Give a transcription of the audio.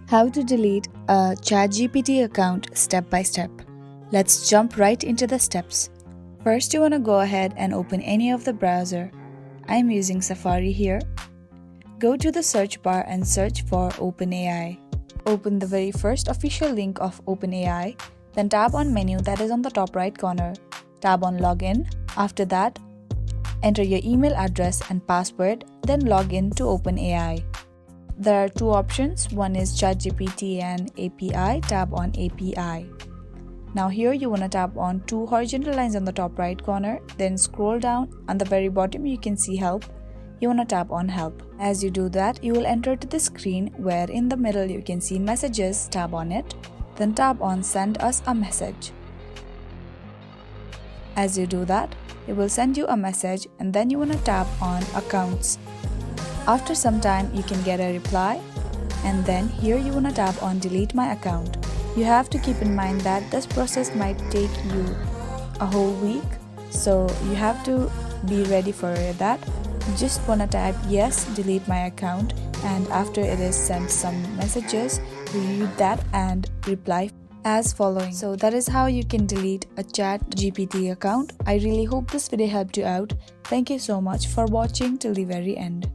How to delete a ChatGPT account step by step. Let's jump right into the steps. First, you want to go ahead and open any of the browser. I'm using Safari here. Go to the search bar and search for OpenAI. Open the very first official link of OpenAI, then tap on menu that is on the top right corner. Tap on login. After that, enter your email address and password, then log in to OpenAI. There are two options. One is ChatGPT and API. Tap on API. Now here you want to tap on two horizontal lines on the top right corner, then scroll down. On the very bottom you can see help. You want to tap on help. As you do that, you will enter to the screen where in the middle you can see messages. Tap on it. Then tap on send us a message. As you do that, it will send you a message and then you want to tap on accounts. After some time you can get a reply and then here you want to tap on delete my account. You have to keep in mind that this process might take you a whole week, so you have to be ready for that. You just want to type yes, delete my account, and after it is sent some messages, you read that and reply as following. So that is how you can delete a ChatGPT account. I really hope this video helped you out. Thank you so much for watching till the very end.